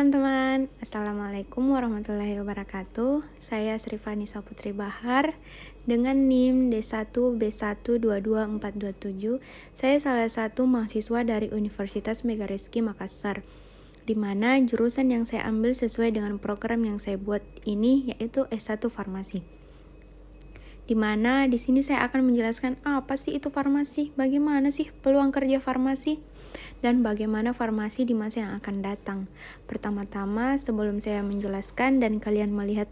teman-teman, Assalamualaikum warahmatullahi wabarakatuh. Saya Srifanisa Putri Bahar dengan NIM D1B1222427. Saya salah satu mahasiswa dari Universitas Megarizky Makassar, di mana jurusan yang saya ambil sesuai dengan program yang saya buat ini yaitu S1 Farmasi. Di mana di sini saya akan menjelaskan apa sih itu farmasi, bagaimana sih peluang kerja farmasi, dan bagaimana farmasi di masa yang akan datang. Pertama-tama, sebelum saya menjelaskan dan kalian melihat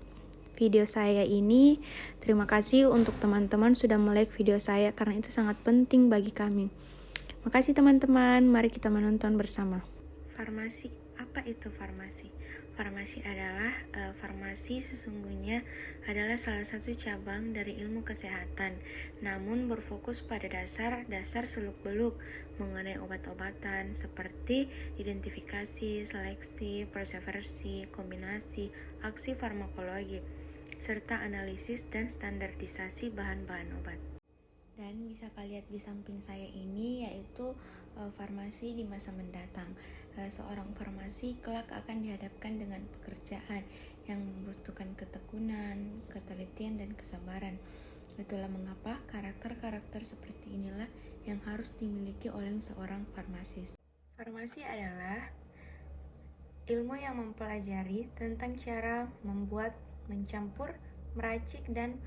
video saya ini, terima kasih untuk teman-teman sudah like video saya karena itu sangat penting bagi kami. Makasih teman-teman, mari kita menonton bersama. Farmasi, apa itu farmasi? Farmasi adalah farmasi sesungguhnya adalah salah satu cabang dari ilmu kesehatan, namun berfokus pada dasar seluk-beluk mengenai obat-obatan seperti identifikasi, seleksi, preservasi, kombinasi, aksi farmakologi, serta analisis dan standarisasi bahan-bahan obat. Dan bisa kalian lihat di samping saya ini yaitu farmasi di masa mendatang. Seorang farmasi kelak akan dihadapkan dengan pekerjaan yang membutuhkan ketekunan, ketelitian, dan kesabaran. Itulah mengapa karakter-karakter seperti inilah yang harus dimiliki oleh seorang farmasis. Farmasi adalah ilmu yang mempelajari tentang cara membuat, mencampur, meracik, dan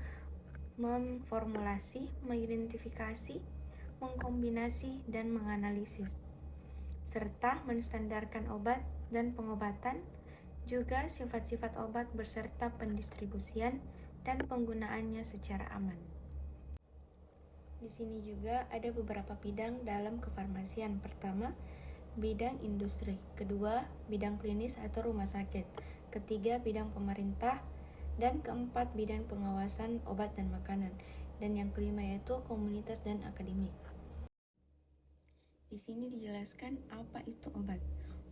memformulasi, mengidentifikasi, mengkombinasi, dan menganalisis, serta menstandarkan obat dan pengobatan, juga sifat-sifat obat beserta pendistribusian dan penggunaannya secara aman. Di sini juga ada beberapa bidang dalam kefarmasian. Pertama, bidang industri. Kedua, bidang klinis atau rumah sakit. Ketiga, bidang pemerintah. Dan keempat, bidang pengawasan obat dan makanan. Dan yang kelima yaitu komunitas dan akademik. Di sini dijelaskan apa itu obat.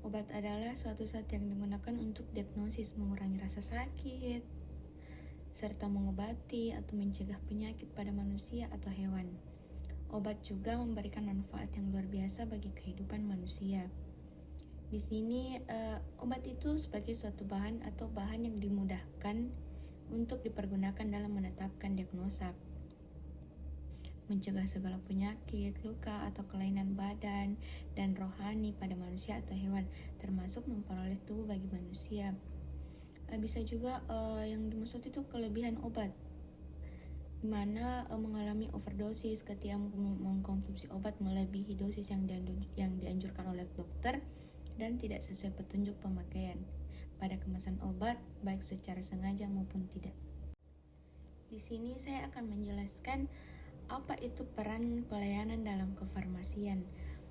Obat adalah suatu zat yang digunakan untuk diagnosis, mengurangi rasa sakit, serta mengobati atau mencegah penyakit pada manusia atau hewan. Obat juga memberikan manfaat yang luar biasa bagi kehidupan manusia. Di sini obat itu sebagai suatu bahan atau bahan yang dimudahkan untuk dipergunakan dalam menetapkan diagnosa, mencegah segala penyakit, luka, atau kelainan badan dan rohani pada manusia atau hewan, termasuk memperoleh tubuh bagi manusia. Bisa juga yang dimaksud itu kelebihan obat, di mana mengalami overdosis ketika mengkonsumsi obat melebihi dosis yang dianjurkan oleh dokter dan tidak sesuai petunjuk pemakaian pada kemasan obat, baik secara sengaja maupun tidak. Di sini saya akan menjelaskan apa itu peran pelayanan dalam kefarmasian.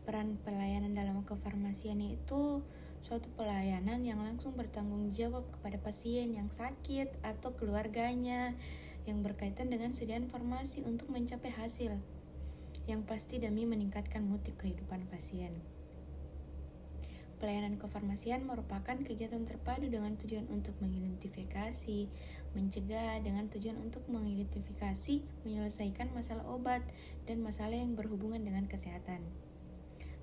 Peran pelayanan dalam kefarmasian itu suatu pelayanan yang langsung bertanggung jawab kepada pasien yang sakit atau keluarganya yang berkaitan dengan sediaan farmasi untuk mencapai hasil yang pasti demi meningkatkan mutu kehidupan pasien. Pelayanan kefarmasian merupakan kegiatan terpadu dengan tujuan untuk mengidentifikasi, mencegah dengan tujuan untuk mengidentifikasi, menyelesaikan masalah obat dan masalah yang berhubungan dengan kesehatan.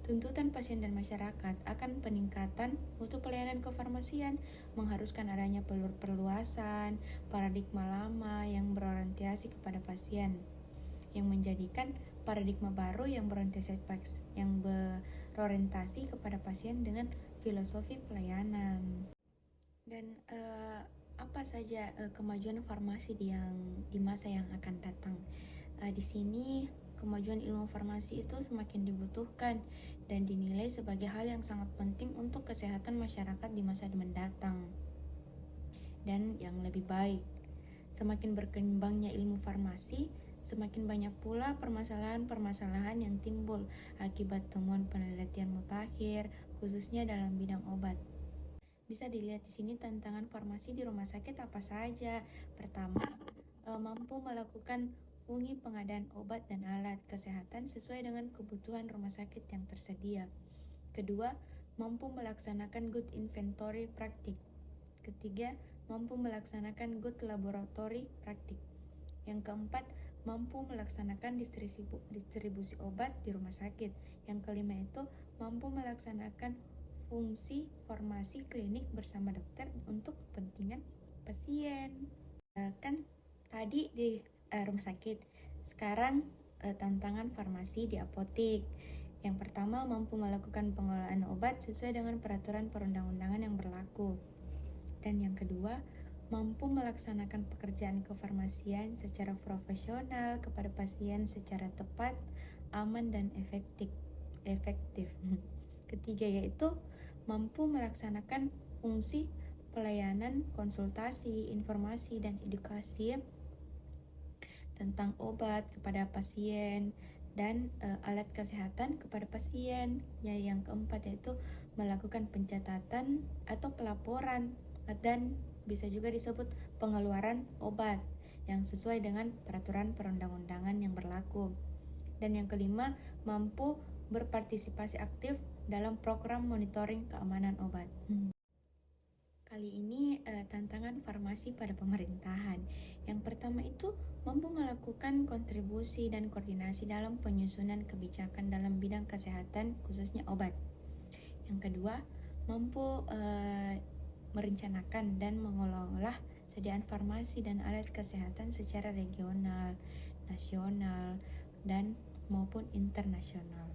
Tuntutan pasien dan masyarakat akan peningkatan mutu pelayanan kefarmasian mengharuskan adanya perluasan paradigma lama yang berorientasi kepada pasien, yang menjadikan paradigma baru yang berorientasi kepada pasien dengan filosofi pelayanan. Dan apa saja kemajuan farmasi di masa yang akan datang? Di sini kemajuan ilmu farmasi itu semakin dibutuhkan dan dinilai sebagai hal yang sangat penting untuk kesehatan masyarakat di masa mendatang. Dan yang lebih baik, semakin berkembangnya ilmu farmasi, semakin banyak pula permasalahan-permasalahan yang timbul akibat temuan penelitian mutakhir, khususnya dalam bidang obat. Bisa dilihat di sini tantangan farmasi di rumah sakit apa saja. Pertama, mampu melakukan pengadaan obat dan alat kesehatan sesuai dengan kebutuhan rumah sakit yang tersedia. Kedua, mampu melaksanakan good inventory praktik. Ketiga, mampu melaksanakan good laboratory praktik. Yang keempat, mampu melaksanakan distribusi obat di rumah sakit. Yang kelima itu mampu melaksanakan fungsi formasi klinik bersama dokter untuk kepentingan pasien. Kan tadi di rumah sakit, sekarang tantangan farmasi di apotek. Yang pertama, mampu melakukan pengelolaan obat sesuai dengan peraturan perundang-undangan yang berlaku. Dan yang kedua, mampu melaksanakan pekerjaan kefarmasian secara profesional kepada pasien secara tepat, aman, dan efektif. Ketiga yaitu mampu melaksanakan fungsi pelayanan, konsultasi, informasi, dan edukasi tentang obat kepada pasien dan alat kesehatan kepada pasien. Yang keempat yaitu melakukan pencatatan atau pelaporan dan bisa juga disebut pengeluaran obat yang sesuai dengan peraturan perundang-undangan yang berlaku. Dan yang kelima, mampu berpartisipasi aktif dalam program monitoring keamanan obat. Kali ini tantangan farmasi pada pemerintahan. Yang pertama itu mampu melakukan kontribusi dan koordinasi dalam penyusunan kebijakan dalam bidang kesehatan, khususnya obat. Yang kedua, mampu merencanakan dan mengelola sediaan farmasi dan alat kesehatan secara regional, nasional, dan maupun internasional.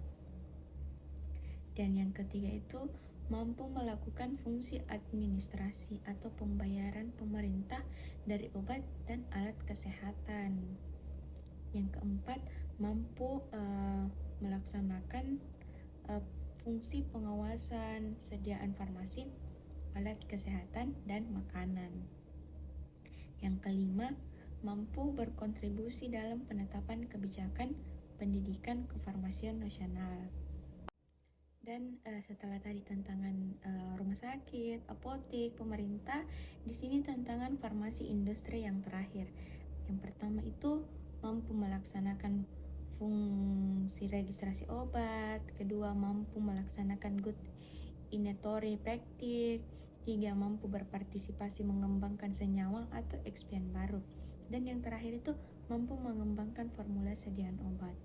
Dan yang ketiga itu mampu melakukan fungsi administrasi atau pembayaran pemerintah dari obat dan alat kesehatan. Yang keempat, mampu melaksanakan fungsi pengawasan sediaan farmasi, alat kesehatan, dan makanan. Yang kelima, mampu berkontribusi dalam penetapan kebijakan pendidikan kefarmasian nasional. Dan setelah tadi tantangan rumah sakit, apotek, pemerintah, di sini tantangan farmasi industri yang terakhir. Yang pertama itu mampu melaksanakan fungsi registrasi obat, kedua mampu melaksanakan good inventory practice, tiga mampu berpartisipasi mengembangkan senyawa atau ekspien baru, dan yang terakhir itu mampu mengembangkan formula sediaan obat.